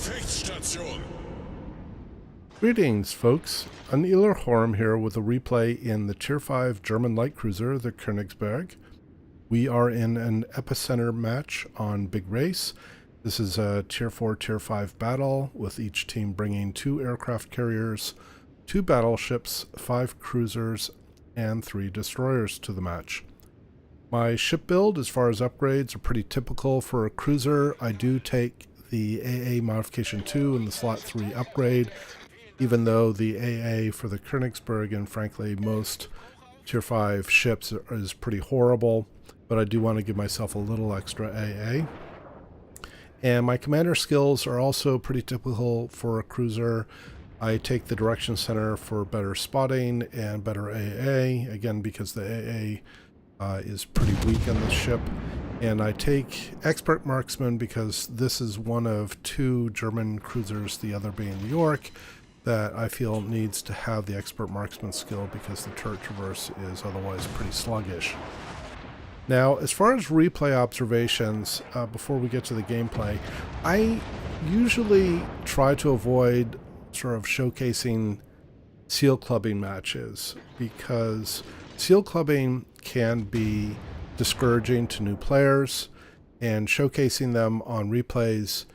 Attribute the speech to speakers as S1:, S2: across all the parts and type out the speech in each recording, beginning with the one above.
S1: Gefechtsstation!
S2: Greetings, folks. AnIolairGhorm here with a replay in the Tier 5 German light cruiser, the Königsberg. We are in an epicenter match on Big Race. This is a Tier 4, Tier 5 battle, with each team bringing 2 aircraft carriers, 2 battleships, 5 cruisers, and 3 destroyers to the match. My ship build, as far as upgrades, are pretty typical for a cruiser. I do take the AA Modification 2 and the Slot 3 upgrade, even though the AA for the Königsberg and frankly most Tier 5 ships is pretty horrible, but I do want to give myself a little extra AA. And my commander skills are also pretty typical for a cruiser. I take the Direction Center for better spotting and better AA, again because the AA is pretty weak on this ship. And I take Expert Marksman because this is one of 2 German cruisers, the other being New York, that I feel needs to have the Expert Marksman skill because the turret traverse is otherwise pretty sluggish. Now, as far as replay observations, before we get to the gameplay, I usually try to avoid sort of showcasing seal clubbing matches because seal clubbing can be discouraging to new players, and showcasing them on replays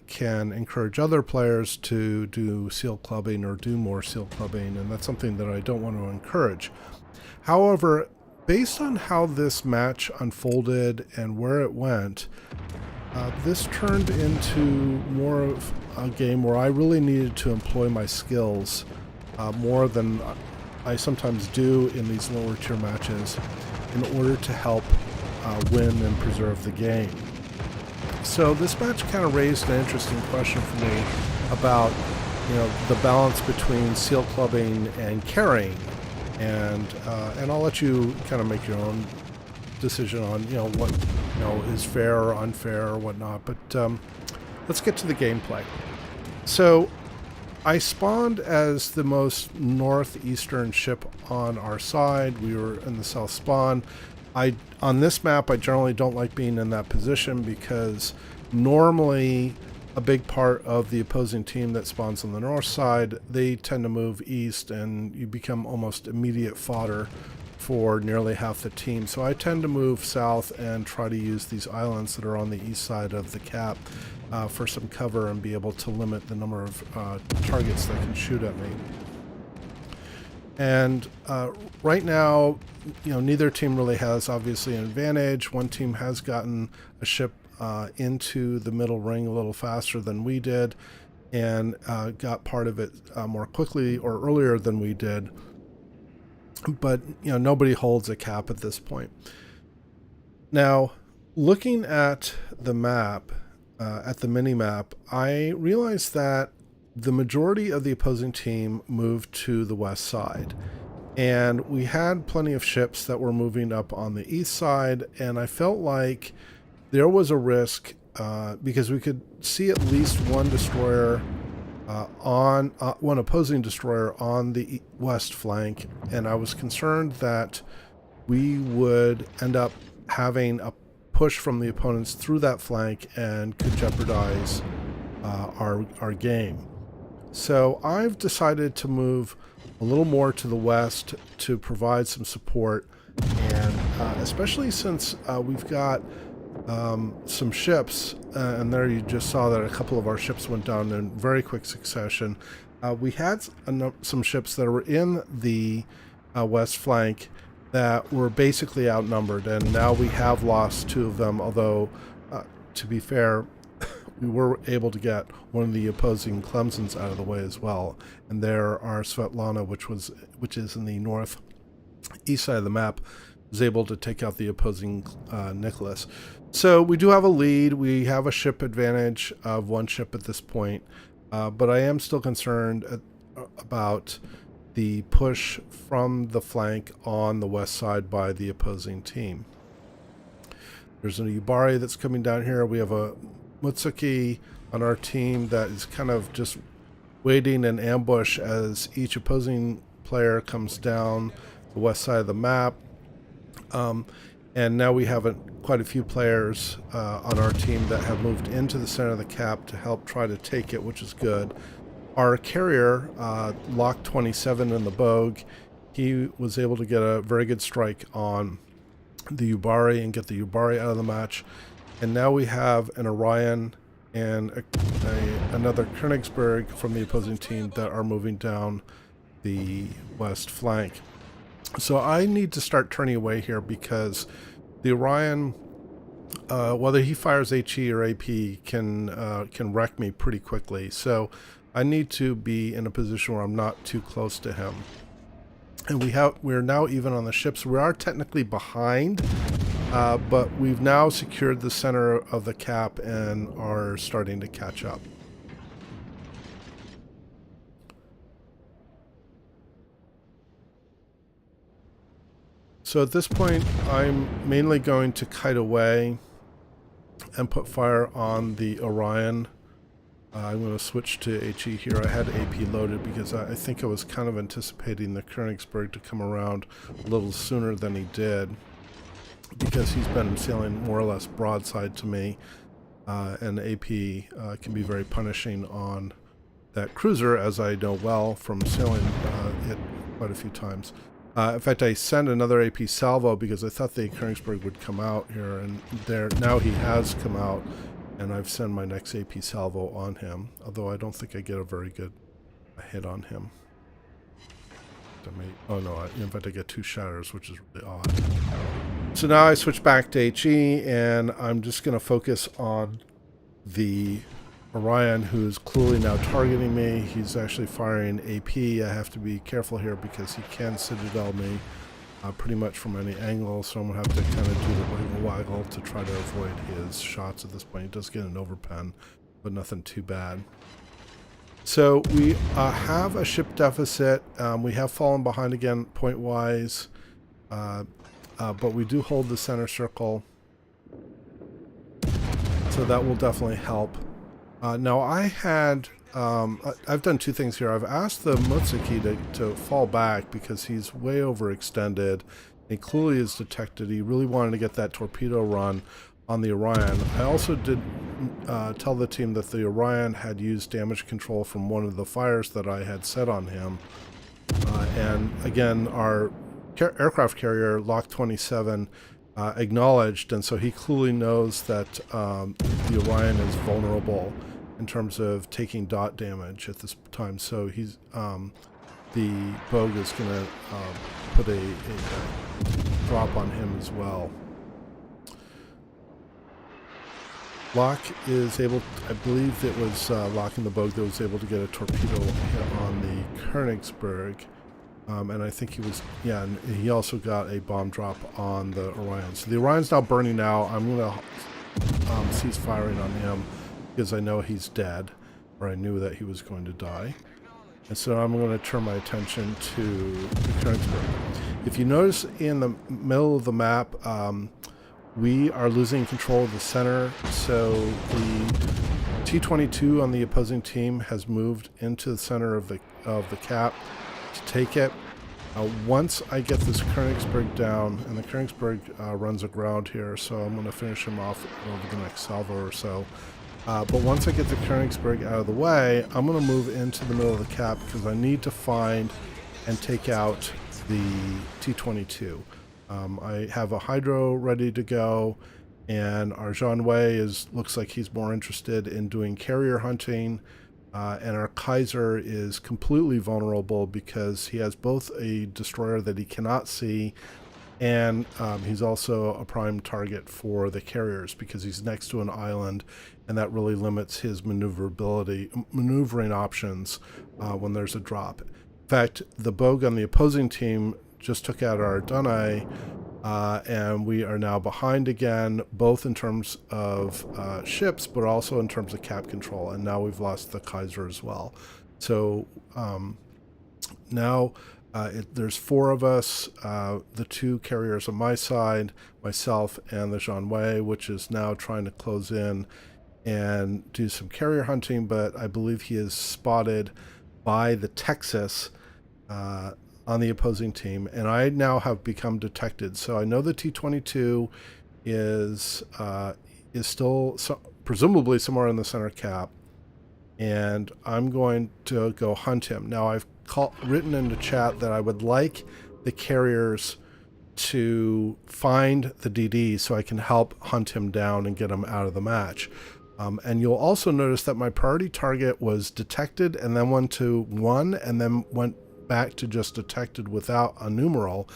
S2: can encourage other players to do seal clubbing or do more seal clubbing, and that's something that I don't want to encourage. However, based on how this match unfolded and where it went, this turned into more of a game where I really needed to employ my skills more than I sometimes do in these lower tier matches in order to help win and preserve the game. So this match kind of raised an interesting question for me about, the balance between seal clubbing and carrying, and I'll let you kind of make your own decision on what is fair or unfair or whatnot. But let's get to the gameplay. So I spawned as the most northeastern ship on our side. We were in the south spawn. On this map, I generally don't like being in that position because normally a big part of the opposing team that spawns on the north side, they tend to move east and you become almost immediate fodder for nearly half the team. So I tend to move south and try to use these islands that are on the east side of the cap for some cover and be able to limit the number of targets that can shoot at me. And right now, neither team really has obviously an advantage. One team has gotten a ship into the middle ring a little faster than we did and got part of it more quickly or earlier than we did. But nobody holds a cap at this point. Now, looking at the map, at the mini-map, I realized that the majority of the opposing team moved to the west side. And we had plenty of ships that were moving up on the east side, and I felt like there was a risk because we could see at least one destroyer one opposing destroyer on the west flank, and I was concerned that we would end up having a push from the opponents through that flank and could jeopardize our game. So I've decided to move a little more to the west to provide some support, and especially since we've got some ships, and there you just saw that a couple of our ships went down in very quick succession. We had some ships that were in the west flank that were basically outnumbered, and now we have lost 2 of them, although to be fair, we were able to get one of the opposing Clemsons out of the way as well. And there our Svetlana, which is in the northeast side of the map, was able to take out the opposing Nicholas. So we do have a lead. We have a ship advantage of 1 ship at this point, but I am still concerned about the push from the flank on the west side by the opposing team. There's a Yubari that's coming down here. We have a Mutsuki on our team that is kind of just waiting in ambush as each opposing player comes down the west side of the map. And now we have quite a few players on our team that have moved into the center of the cap to help try to take it, which is good. Our carrier, Lock 27 in the Bogue, he was able to get a very good strike on the Yubari and get the Yubari out of the match. And now we have an Orion and another Königsberg from the opposing team that are moving down the west flank. So I need to start turning away here because the Orion, whether he fires HE or AP, can wreck me pretty quickly. So I need to be in a position where I'm not too close to him. And we're now even on the ships. We are technically behind, but we've now secured the center of the cap and are starting to catch up. So at this point, I'm mainly going to kite away and put fire on the Orion. I'm going to switch to HE here. I had AP loaded because I think I was kind of anticipating the Königsberg to come around a little sooner than he did, because he's been sailing more or less broadside to me, and AP can be very punishing on that cruiser, as I know well from sailing it quite a few times. In fact, I sent another AP salvo because I thought the Königsberg would come out here, and now he has come out. And I've sent my next AP salvo on him, although I don't think I get a very good hit on him. Oh no, in fact I get 2 shatters, which is really odd. So now I switch back to HE, and I'm just going to focus on the Orion, who's clearly now targeting me. He's actually firing AP. I have to be careful here because he can Citadel me pretty much from any angle, so I'm going to have to kind of do the waggle to try to avoid his shots at this point. He does get an overpen, but nothing too bad. So we have a ship deficit. We have fallen behind again point-wise, but we do hold the center circle, so that will definitely help. Now I've done 2 things here. I've asked the Mutsuki to fall back because he's way overextended. He clearly is detected. He really wanted to get that torpedo run on the Orion. I also did tell the team that the Orion had used damage control from one of the fires that I had set on him. And again, our aircraft carrier, Lock 27, acknowledged, and so he clearly knows that the Orion is vulnerable in terms of taking dot damage at this time. So he's the Bogue is going to put a drop on him as well. Lock is able, I believe it was Lock in the Bogue that was able to get a torpedo hit on the Königsberg. And I think he was, yeah, and he also got a bomb drop on the Orion. So the Orion's now burning out. I'm going to cease firing on him because I know he's dead, or I knew that he was going to die. And so I'm going to turn my attention to the Königsberg. If you notice in the middle of the map, we are losing control of the center. So the T-22 on the opposing team has moved into the center of the cap to take it. Once I get this Königsberg down, and the Königsberg runs aground here, so I'm going to finish him off over the next salvo or so. But once I get the Königsberg out of the way, I'm going to move into the middle of the cap because I need to find and take out the T-22. I have a hydro ready to go, and our Jean Wei looks like he's more interested in doing carrier hunting, and our Kaiser is completely vulnerable because he has both a destroyer that he cannot see, and he's also a prime target for the carriers because he's next to an island, and that really limits his maneuvering options when there's a drop. In fact, the Bogue on the opposing team just took out our Dunai, and we are now behind again, both in terms of ships, but also in terms of cap control, and now we've lost the Kaiser as well. So now there's 4 of us, the 2 carriers on my side, myself, and the Jean Wei, which is now trying to close in and do some carrier hunting, but I believe he is spotted by the Texas on the opposing team, and I now have become detected. So I know the T-22 is still presumably somewhere in the center cap, and I'm going to go hunt him. Now I've written in the chat that I would like the carriers to find the DD so I can help hunt him down and get him out of the match. And you'll also notice that my priority target was detected and then went to 1 and then went back to just detected without a numeral.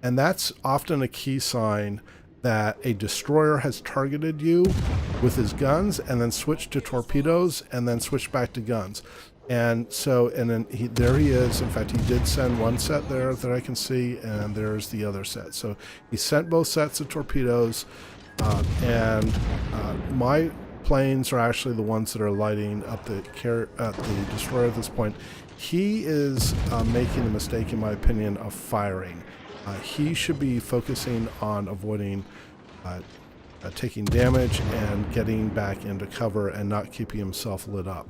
S2: And that's often a key sign that a destroyer has targeted you with his guns and then switched to torpedoes and then switched back to guns. And so, and then there he is. In fact, he did send one set there that I can see, and there's the other set. So he sent both sets of torpedoes, and my planes are actually the ones that are lighting up the destroyer at this point. He is making the mistake, in my opinion, of firing. He should be focusing on avoiding taking damage and getting back into cover and not keeping himself lit up.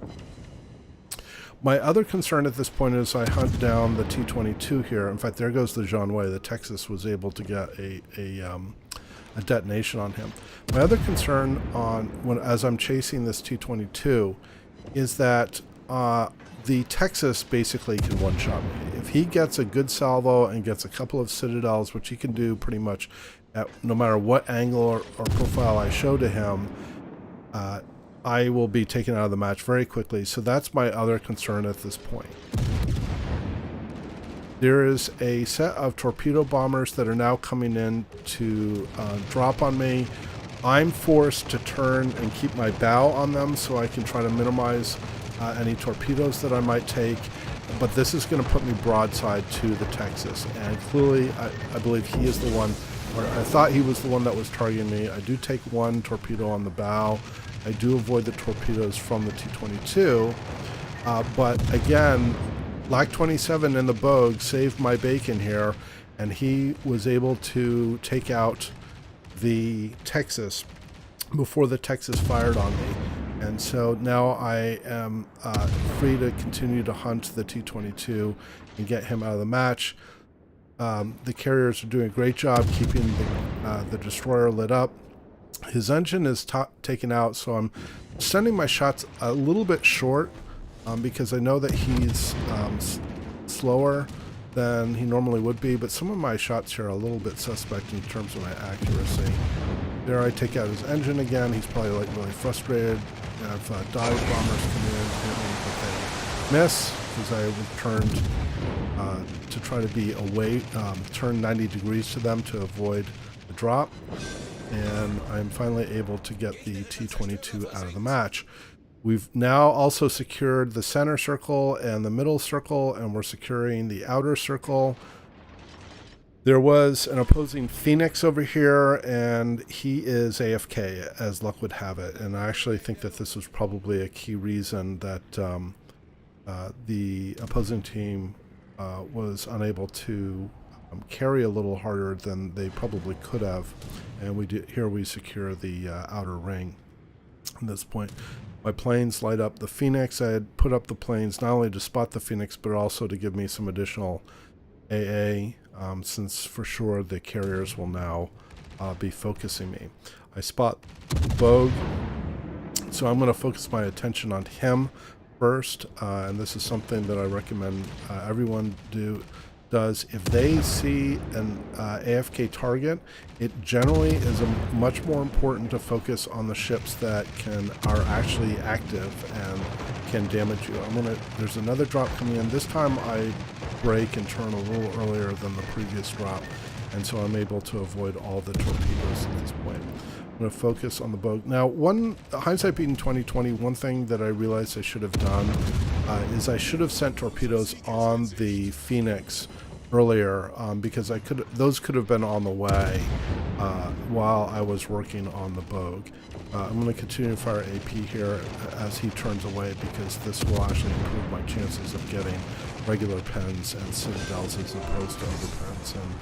S2: My other concern at this point is I hunt down the T-22 here. In fact, there goes the Janway. The Texas was able to get a detonation on him. My other concern as I'm chasing this T-22 is that the Texas basically can one-shot me. If he gets a good salvo and gets a couple of citadels, which he can do pretty much no matter what angle or profile I show to him, I will be taken out of the match very quickly. So that's my other concern at this point. There is a set of torpedo bombers that are now coming in to drop on me. I'm forced to turn and keep my bow on them so I can try to minimize any torpedoes that I might take. But this is going to put me broadside to the Texas. And clearly, I believe he is the one, or I thought he was the one that was targeting me. I do take one torpedo on the bow. I do avoid the torpedoes from the T-22. But again, Lac 27 and the Bogue saved my bacon here, and he was able to take out the Texas before the Texas fired on me. And so now I am free to continue to hunt the T-22 and get him out of the match. The carriers are doing a great job keeping the destroyer lit up. His engine is taken out, so I'm sending my shots a little bit short because I know that he's slower than he normally would be, but some of my shots here are a little bit suspect in terms of my accuracy. There I take out his engine again. He's probably like really frustrated. I have dive bombers come in, hit me, but they miss because I returned to try to be away, turn 90 degrees to them to avoid the drop. And I'm finally able to get the T-22 out of the match. We've now also secured the center circle and the middle circle, and we're securing the outer circle. There was an opposing Phoenix over here, and he is AFK, as luck would have it. And I actually think that this was probably a key reason that the opposing team was unable to carry a little harder than they probably could have. And we secure the outer ring. At this point, my planes light up the Phoenix. I had put up the planes not only to spot the Phoenix, but also to give me some additional AA, since for sure the carriers will now be focusing me. I spot Bogue, so I'm going to focus my attention on him first, and this is something that I recommend everyone does. If they see an AFK target, it generally is much more important to focus on the ships that are actually active and can damage you. There's another drop coming in. This time I brake and turn a little earlier than the previous drop, and so I'm able to avoid all the torpedoes at this point. I'm going to focus on the Bogue. Now, hindsight being 2020, one thing that I realized I should have done is I should have sent torpedoes on the Phoenix earlier, because those could have been on the way while I was working on the Bogue. I'm going to continue to fire AP here as he turns away, because this will actually improve my chances of getting regular pens and citadels as opposed to other pens, and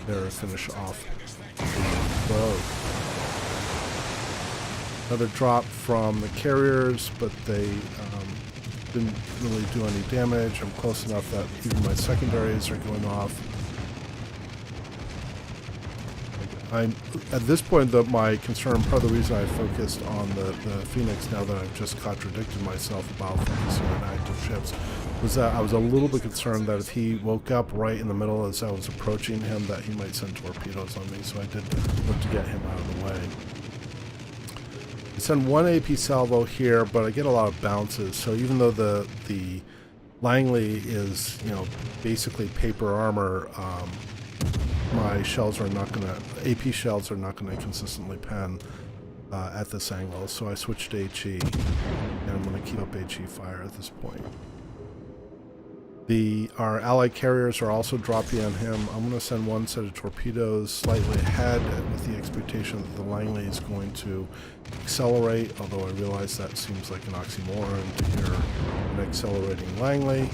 S2: there finish off the Bogue. Another drop from the carriers, but they didn't really do any damage. I'm close enough that even my secondaries are going off. At this point, my concern, part of the reason I focused on the Phoenix, now that I've just contradicted myself about focusing on active ships, was that I was a little bit concerned that if he woke up right in the middle as I was approaching him, that he might send torpedoes on me, so I did look to get him out of the way. I send one AP salvo here, but I get a lot of bounces, so even though the Langley is, you know, basically paper armor, my shells are not going to, AP shells are not going to consistently pen at this angle, so I switched to HE, and I'm going to keep up HE fire at this point. Our allied carriers are also dropping on him. I'm going to send one set of torpedoes slightly ahead with the expectation that the Langley is going to accelerate, although I realize that seems like an oxymoron to hear an accelerating Langley.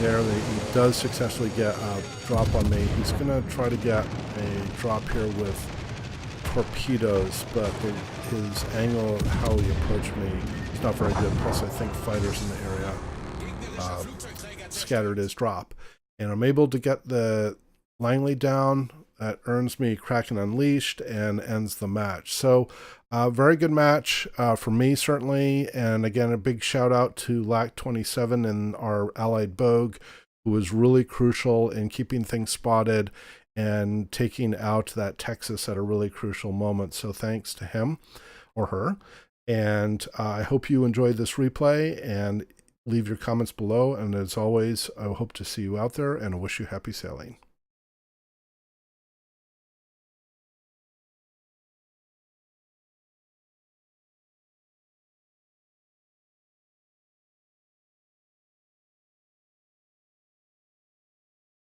S2: There, he does successfully get a drop on me. He's going to try to get a drop here with torpedoes, but his angle, how he approached me, is not very good. Plus, I think fighters in the area scattered his drop. And I'm able to get the Langley down. That earns me Kraken Unleashed and ends the match. So, very good match for me, certainly. And again, a big shout out to LAC-27 and our allied Bogue, who was really crucial in keeping things spotted and taking out that Texas at a really crucial moment. So thanks to him or her. And I hope you enjoyed this replay, and leave your comments below. And as always, I hope to see you out there, and I wish you happy sailing.